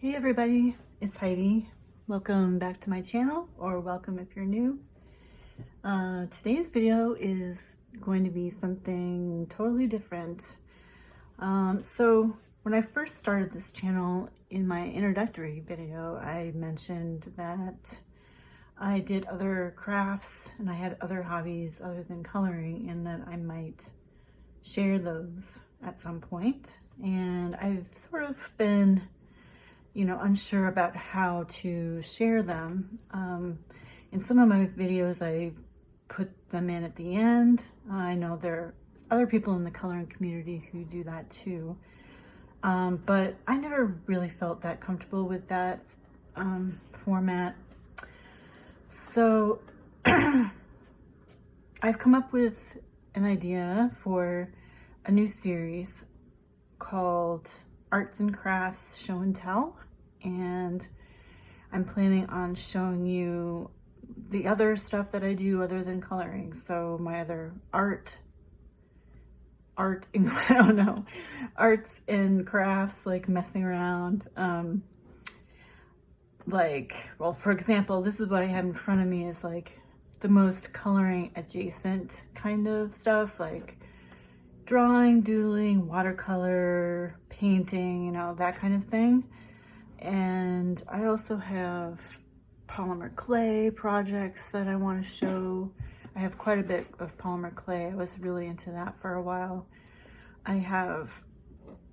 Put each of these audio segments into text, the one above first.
Hey everybody, it's Heidi. Welcome back to my channel, or welcome if you're new. Today's video is going to be something totally different. So when I first started this channel, in my introductory video, I mentioned that I did other crafts and I had other hobbies other than coloring, and that I might share those at some point. And I've sort of been unsure about how to share them. In some of my videos, I put them in at the end. I know there are other people in the coloring community who do that too. But I never really felt that comfortable with that format. So I've come up with an idea for a new series called Arts and Crafts Show and Tell. And I'm planning on showing you the other stuff that I do other than coloring. So my other art and I don't know, arts and crafts, like messing around. Well, for example, this is what I have in front of me is like the most coloring adjacent kind of stuff, like drawing, doodling, watercolor, painting, that kind of thing. And I also have polymer clay projects that I want to show. I have quite a bit of polymer clay. I was really into that for a while. I have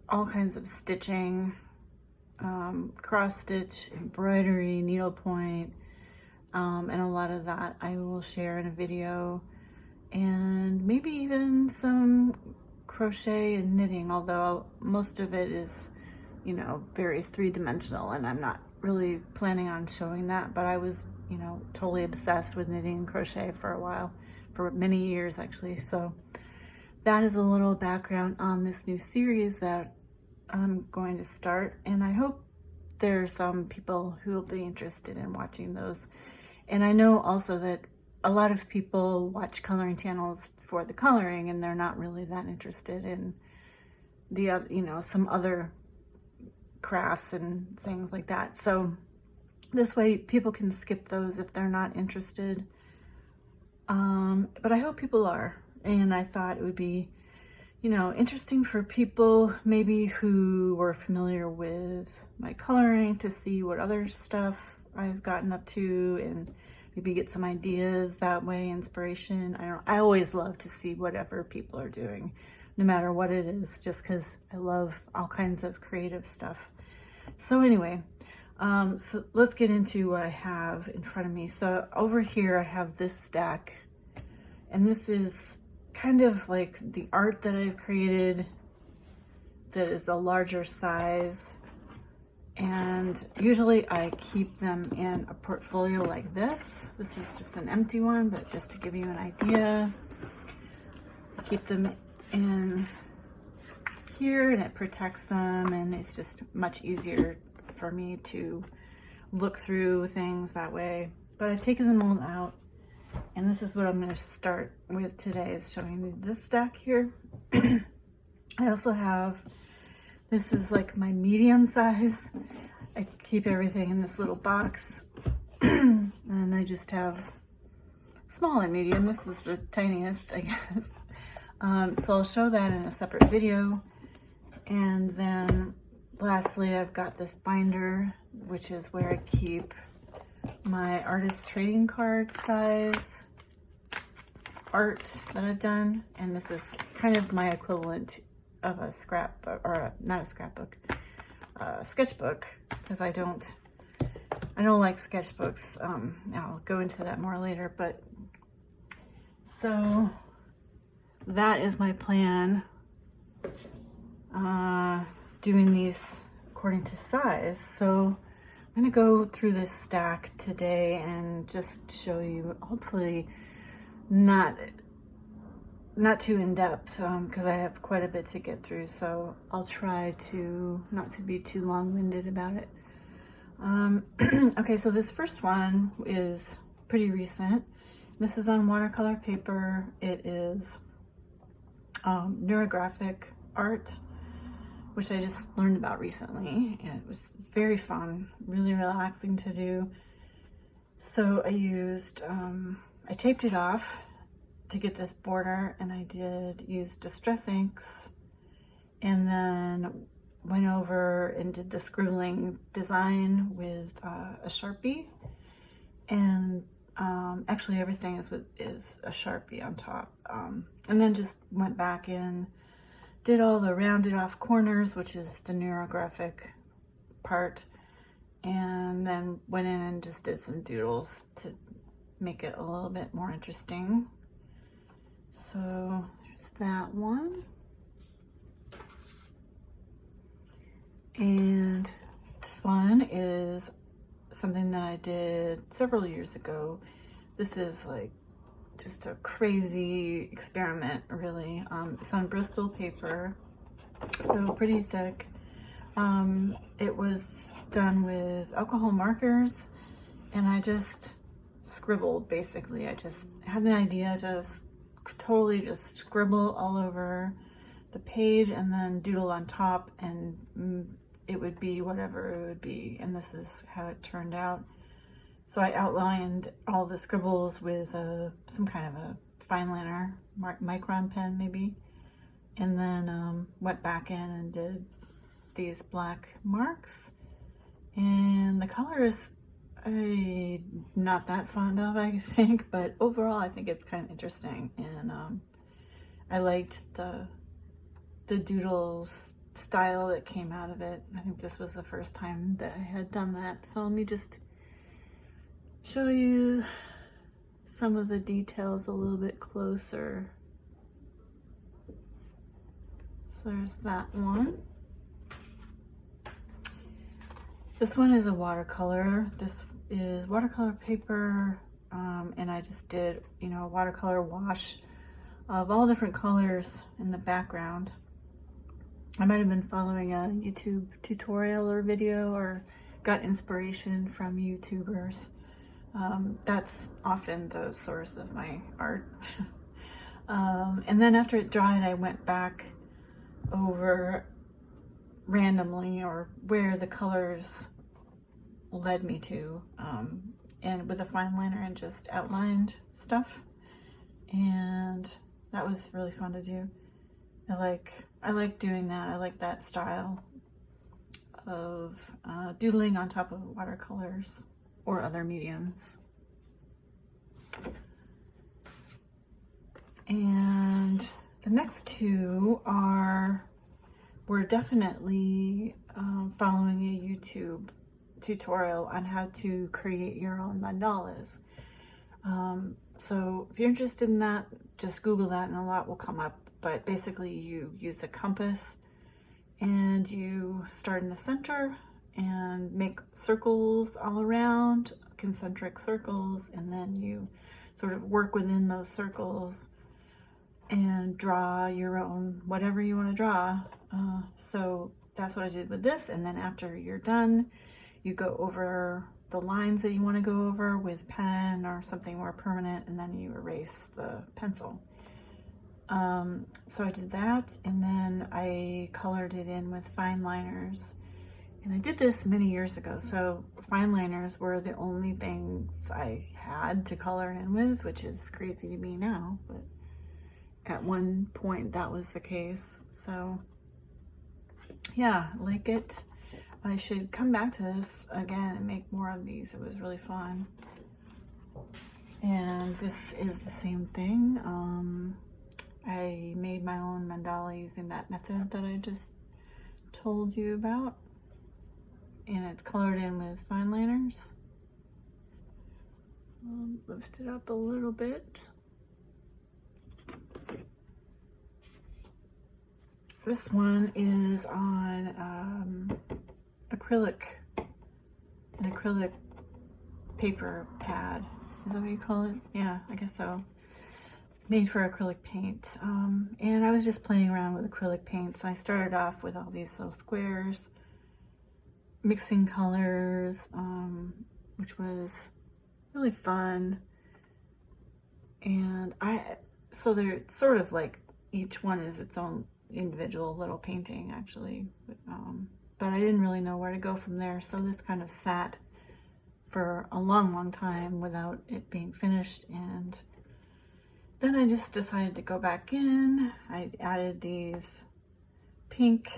all kinds of stitching, cross stitch, embroidery, needlepoint, and a lot of that I will share in a video, and maybe even some crochet and knitting, although most of it is very three-dimensional, and I'm not really planning on showing that. But I was totally obsessed with knitting and crochet for a while, for many years actually. So that is a little background on this new series that I'm going to start, and I hope there are some people who will be interested in watching those. And I know also that a lot of people watch coloring channels for the coloring, and they're not really that interested in the some other crafts and things like that. So this way people can skip those if they're not interested. But I hope people are, and I thought it would be interesting for people maybe who were familiar with my coloring to see what other stuff I've gotten up to, and maybe get some ideas that way, inspiration. I always love to see whatever people are doing, no matter what it is, just because I love all kinds of creative stuff. So anyway, so let's get into what I have in front of me. So over here I have this stack, and this is kind of like the art that I've created that is a larger size. And usually I keep them in a portfolio like this. This is just an empty one, but just to give you an idea, I keep them in here, and it protects them, and it's just much easier for me to look through things that way. But I've taken them all out, and this is what I'm going to start with today, is showing you this stack here. I also have, this is like my medium size. I keep everything in this little box, and I just have small and medium. This is the tiniest, I guess. So I'll show that in a separate video. And then lastly, I've got this binder, which is where I keep my artist trading card size art that I've done. And this is kind of my equivalent of a scrapbook, or not a scrapbook, sketchbook, because I don't like sketchbooks. I'll go into that more later. But so that is my plan. Doing these according to size. So I'm going to go through this stack today and just show you, hopefully not too in depth, because I have quite a bit to get through. So I'll try to not to be too long-winded about it. Okay, so this first one is pretty recent. This is on watercolor paper. It is neurographic art. which I just learned about recently, and it was very fun, really relaxing to do. So I used, I taped it off to get this border, and I did use distress inks, and then went over and did the scribbling design with a Sharpie, and actually everything is a Sharpie on top, and then just went back in, did all the rounded off corners, which is the neurographic part, and then went in and just did some doodles to make it a little bit more interesting. So there's that one. And this one is something that I did several years ago. This is like just a crazy experiment, really. It's on Bristol paper, so pretty thick. It was done with alcohol markers, and I just scribbled, basically. I just had the idea to totally just scribble all over the page and then doodle on top, and it would be whatever it would be, and this is how it turned out. So I outlined all the scribbles with some kind of a fine liner, micron pen maybe, and then went back in and did these black marks. And the colors I'm not that fond of, I think, but overall I think it's kind of interesting, and I liked the doodles style that came out of it. I think this was the first time that I had done that. So let me just show you some of the details a little bit closer. So there's that one. This one is a watercolor. This is watercolor paper, and I just did, you know, a watercolor wash of all different colors in the background. I might have been following a YouTube tutorial or video, or got inspiration from YouTubers. That's often the source of my art. And then after it dried, I went back over randomly, or where the colors led me to, and with a fine liner, and just outlined stuff. And that was really fun to do. I like doing that. I like that style of doodling on top of watercolors or other mediums. And the next two were definitely following a YouTube tutorial on how to create your own mandalas. So if you're interested in that, just Google that and a lot will come up. But basically you use a compass, and you start in the center and make circles all around, concentric circles, and then you sort of work within those circles and draw your own, whatever you want to draw. So that's what I did with this. And then after you're done, you go over the lines that you want to go over with pen or something more permanent, and then you erase the pencil. So I did that, and then I colored it in with fine liners. And I did this many years ago, so fine liners were the only things I had to color in with, which is crazy to me now, but at one point that was the case. So yeah, I like it. I should come back to this again and make more of these. It was really fun. And this is the same thing. I made my own mandala using that method that I just told you about, and it's colored in with fine liners. Lift it up a little bit. This one is on an acrylic paper pad. Is that what you call it? Yeah, I guess so. Made for acrylic paint. And I was just playing around with acrylic paints. I started off with all these little squares, mixing colors, which was really fun. And so they're sort of like, each one is its own individual little painting actually, but I didn't really know where to go from there, so this kind of sat for a long time without it being finished, and then I just decided to go back in. I added these pink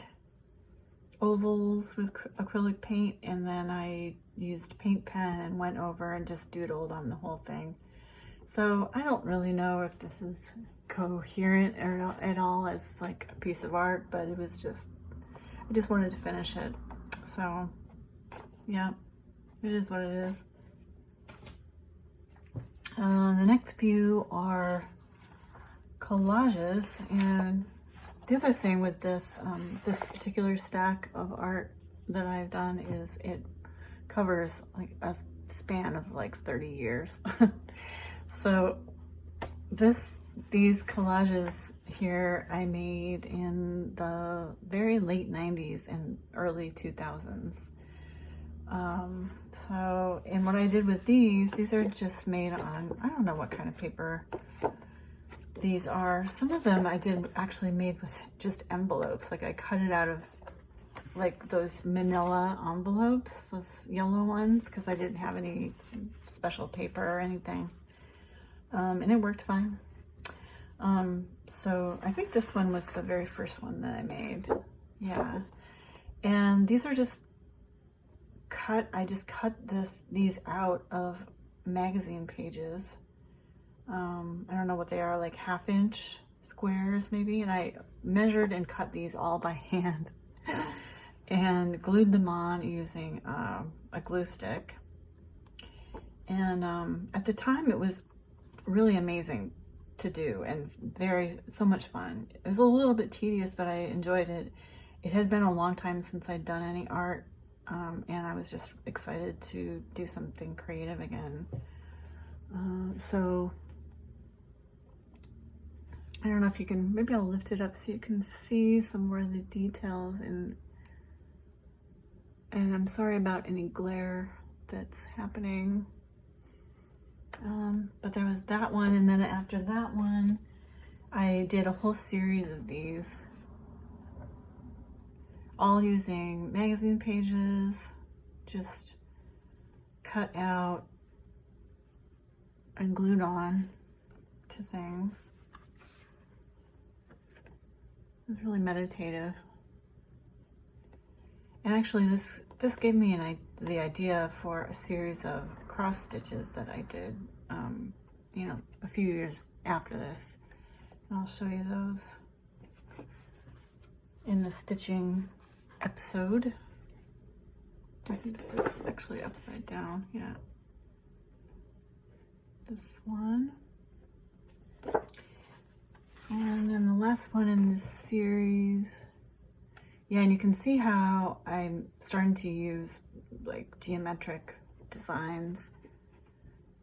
ovals with acrylic paint, and then I used paint pen and went over and just doodled on the whole thing. So I don't really know if this is coherent or at all as like a piece of art, but it was just, I just wanted to finish it. So yeah, it is what it is. The next few are collages, and the other thing with this this particular stack of art that I've done is it covers like a span of like 30 years. So these collages here I made in the very late 90s and early 2000s. And what I did with these are just made on, I don't know what kind of paper these are. Some of them I did actually made with just envelopes. Like I cut it out of like those manila envelopes, those yellow ones, because I didn't have any special paper or anything. And it worked fine. So I think this one was the very first one that I made. Yeah. And these are just cut, I just cut these out of magazine pages. I don't know what they are, like 1/2 inch squares maybe. And I measured and cut these all by hand and glued them on using a glue stick. And at the time it was really amazing to do and so much fun. It was a little bit tedious, but I enjoyed it. It had been a long time since I'd done any art, and I was just excited to do something creative again. So I don't know if you can, maybe I'll lift it up so you can see some more of the details, and I'm sorry about any glare that's happening. But there was that one, and then after that one, I did a whole series of these, all using magazine pages, just cut out and glued on to things. It was really meditative. And actually this gave me the idea for a series of cross stitches that I did, you know, a few years after this. And I'll show you those in the stitching episode. I think this is actually upside down, yeah. This one. And then the last one in this series. Yeah, and you can see how I'm starting to use like geometric designs,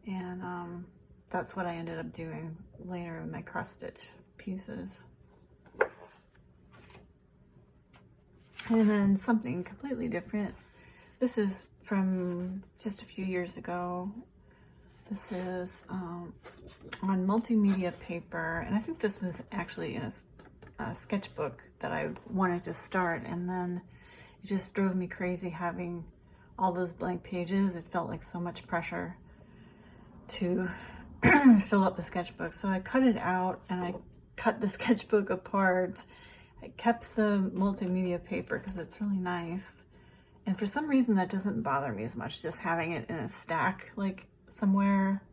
and that's what I ended up doing later in my cross stitch pieces. And then something completely different. This is from just a few years ago. This is on multimedia paper, and I think this was actually in a sketchbook that I wanted to start, and then it just drove me crazy having all those blank pages. It felt like so much pressure to fill up the sketchbook. So I cut it out, and I cut the sketchbook apart. I kept the multimedia paper because it's really nice. And for some reason that doesn't bother me as much, just having it in a stack like somewhere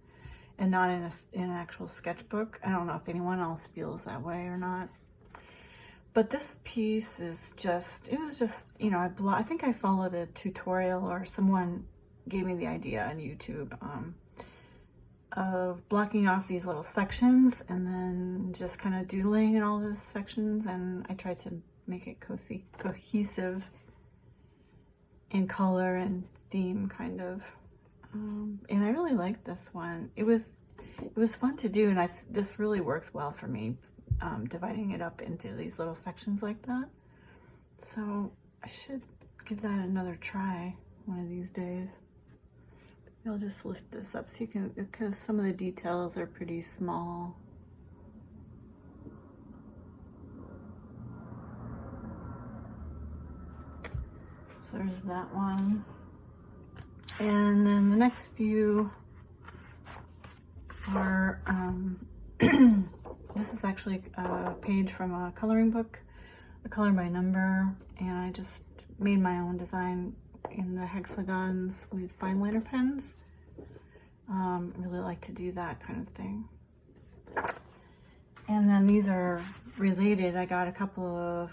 and not in an actual sketchbook. I don't know if anyone else feels that way or not. But this piece is just, it was just, you know, I think I followed a tutorial, or someone gave me the idea on YouTube of blocking off these little sections and then just kind of doodling in all those sections, and I tried to make it cohesive in color and theme kind of. And I really liked this one. It was fun to do, and this really works well for me, dividing it up into these little sections like that. So I should give that another try one of these days. I'll just lift this up so you can, because some of the details are pretty small. So there's that one. And then the next few are, this is actually a page from a coloring book, a color by number, and I just made my own design in the hexagons with fine liner pens. I really like to do that kind of thing. And then these are related. I got a couple of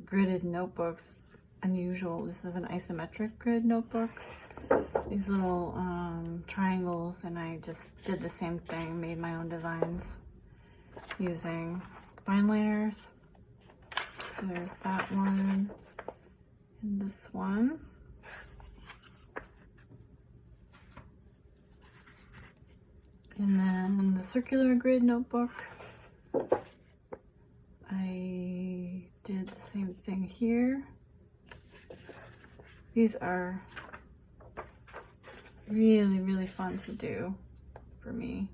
gridded notebooks, unusual. This is an isometric grid notebook. These little triangles, and I just did the same thing, made my own designs using fine liners. So there's that one and this one. And then the circular grid notebook, I did the same thing here. These are really, really fun to do for me.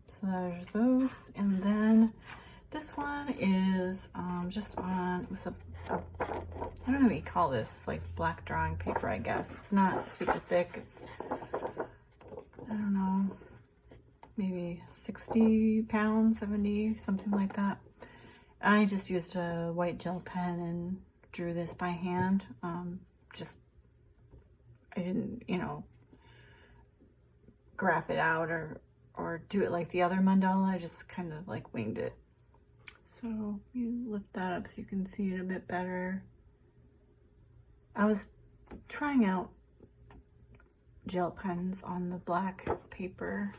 So there's those, and then this one is just on, it was I don't know what you call this, it's like black drawing paper, I guess. It's not super thick, it's, I don't know, maybe 60 pounds, 70, something like that. I just used a white gel pen and drew this by hand. I didn't, you know, graph it out or do it like the other mandala. I just kind of like winged it. So you lift that up so you can see it a bit better. I was trying out gel pens on the black paper.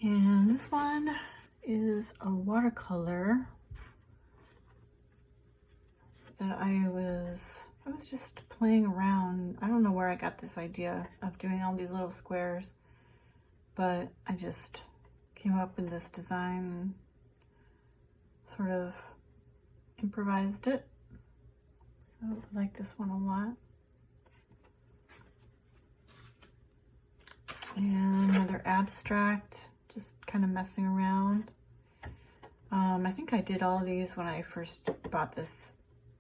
And this one is a watercolor that I was just playing around. I don't know where I got this idea of doing all these little squares, but I just came up with this design, sort of improvised it. So I like this one a lot. And another abstract, just kind of messing around. I think I did all these when I first bought this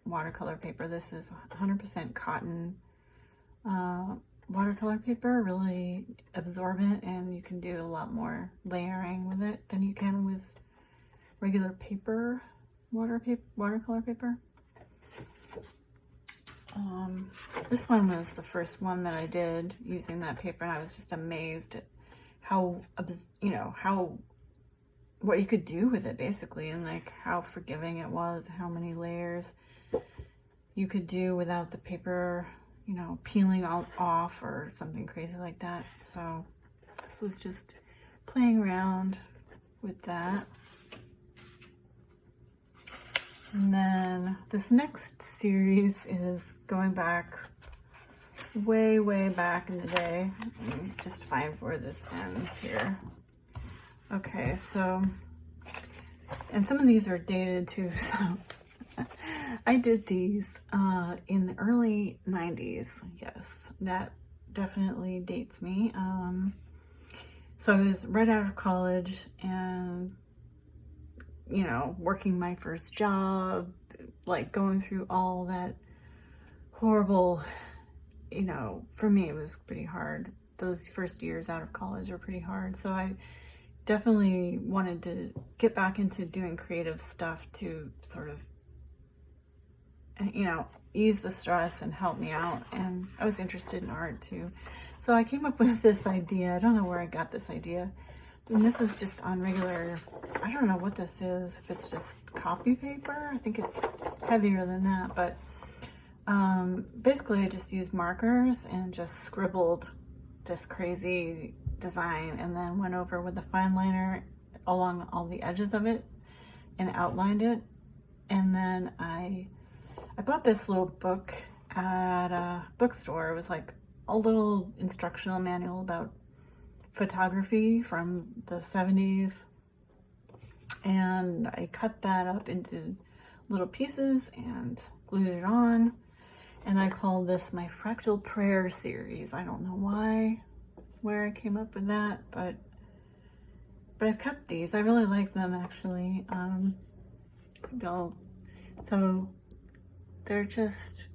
watercolor paper. This is 100% cotton watercolor paper, really absorbent, and you can do a lot more layering with it than you can with regular paper, watercolor paper. This one was the first one that I did using that paper, and I was just amazed at how, you know, what you could do with it basically, and like how forgiving it was, how many layers you could do without the paper, you know, peeling off or something crazy like that. So this was just playing around with that. And then this next series is going back way, way back in the day. Let me just find where this ends here. Okay, so, and some of these are dated too, so I did these in the early 90s. Yes, that definitely dates me. So I was right out of college and, you know, working my first job, like going through all that horrible, you know, for me it was pretty hard. Those first years out of college were pretty hard. So I definitely wanted to get back into doing creative stuff to sort of, you know, ease the stress and help me out. And I was interested in art too. So I came up with this idea. I don't know where I got this idea. And this is just on regular, I don't know what this is, if it's just copy paper. I think it's heavier than that, but basically I just used markers and just scribbled this crazy design and then went over with a fine liner along all the edges of it and outlined it. And then I bought this little book at a bookstore. It was like a little instructional manual about photography from the 70s, and I cut that up into little pieces and glued it on, and I called this my Fractal Prayer series. I don't know where I came up with that, but but I've kept these. I really like them actually. So they're just,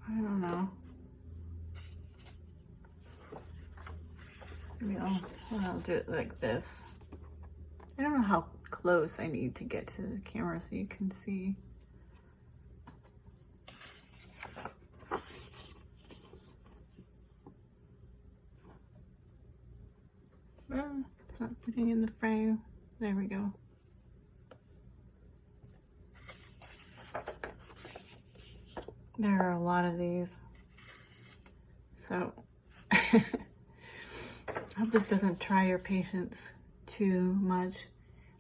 I don't know. Maybe I'll do it like this. I don't know how close I need to get to the camera so you can see. It's not fitting in the frame. There we go. There are a lot of these. So I hope this doesn't try your patience too much.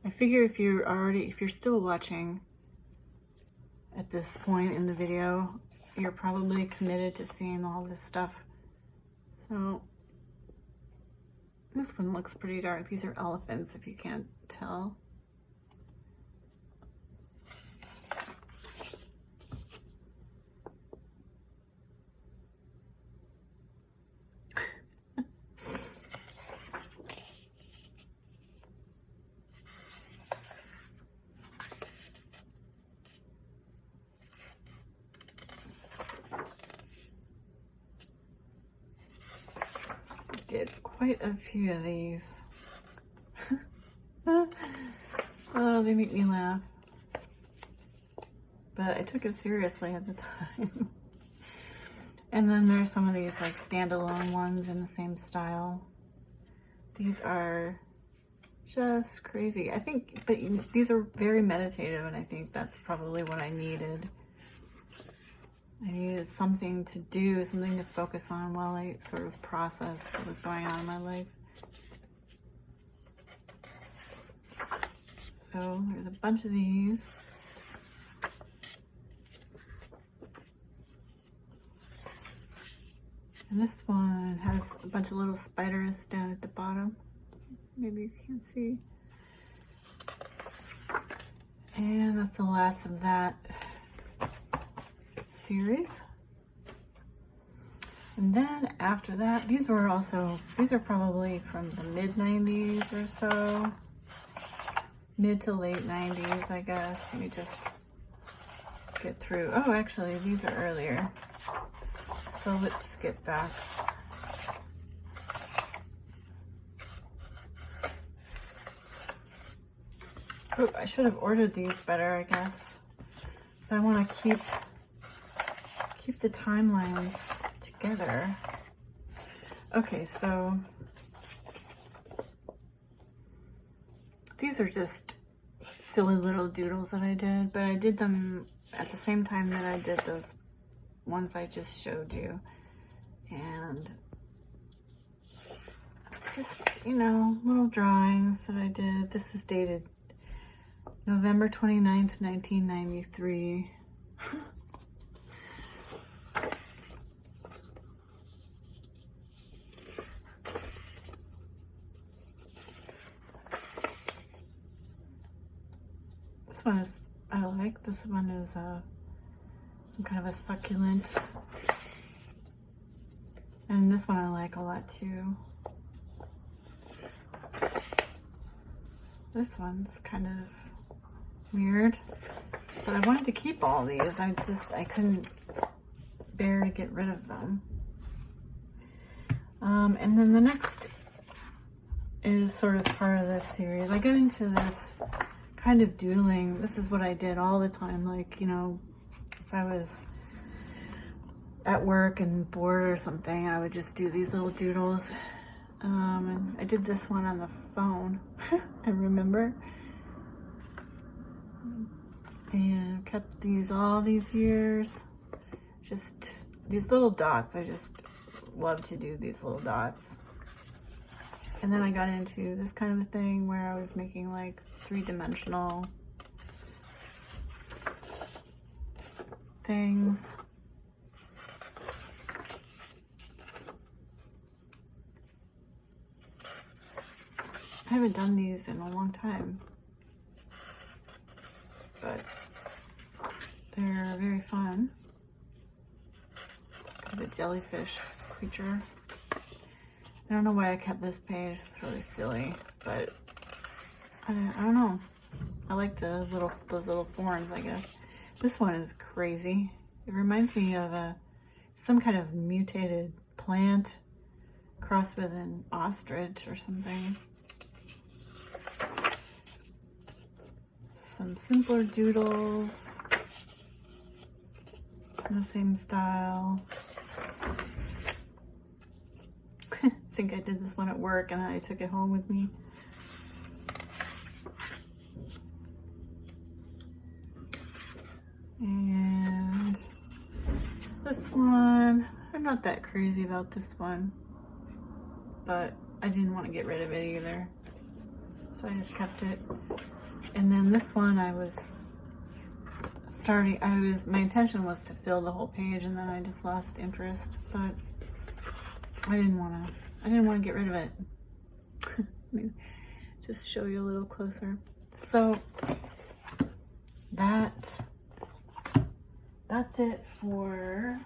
I figure if you're still watching at this point in the video, you're probably committed to seeing all this stuff. So this one looks pretty dark. These are elephants, if you can't tell. Did quite a few of these. Oh, they make me laugh. But I took it seriously at the time. And then there's some of these like standalone ones in the same style. These are just crazy. I think, but these are very meditative, and I think that's probably what I needed. I needed something to do, something to focus on while I sort of process what was going on in my life. So there's a bunch of these. And this one has a bunch of little spiders down at the bottom. Maybe you can't see. And that's the last of that series. And then after that, these are probably from the mid 90s or so. Mid to late 90s, I guess. Let me just get through. Oh, actually, these are earlier. So let's skip back. Oh, I should have ordered these better, I guess. But I want to keep the timelines together. Okay, so these are just silly little doodles that I did, but I did them at the same time that I did those ones I just showed you. And just, you know, little drawings that I did. This is dated November 29th, 1993. This one is, I like. This one is some kind of a succulent. And this one I like a lot too. This one's kind of weird, but I wanted to keep all these. I couldn't bear to get rid of them. And then the next is sort of part of this series. I get into this kind of doodling. This is what I did all the time. Like, you know, if I was at work and bored or something, I would just do these little doodles. And I did this one on the phone, I remember. And kept these all these years. Just these little dots. I just love to do these little dots. And then I got into this kind of a thing where I was making like three-dimensional things. I haven't done these in a long time, but they're very fun. Kind of a jellyfish creature. I don't know why I kept this page. It's really silly, but I don't know. I like those little forms, I guess. This one is crazy. It reminds me of some kind of mutated plant crossed with an ostrich or something. Some simpler doodles in the same style. I think I did this one at work and then I took it home with me. And this one, I'm not that crazy about this one, but I didn't want to get rid of it either, so I just kept it. And then this one I was my intention was to fill the whole page, and then I just lost interest, but I didn't want to get rid of it. Let me just show you a little closer. So that's it for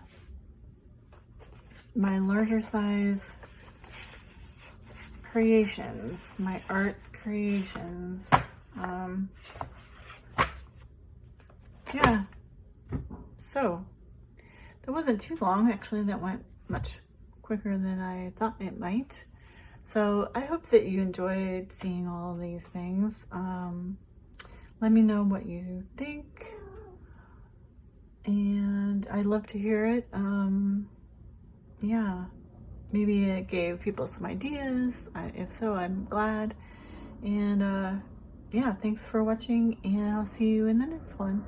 my larger size creations, my art creations. Yeah, so that wasn't too long. Actually, that went much quicker than I thought it might. So I hope that you enjoyed seeing all of these things. Let me know what you think, and I'd love to hear it. Yeah, maybe it gave people some ideas. If so, I'm glad. And yeah, thanks for watching, and I'll see you in the next one.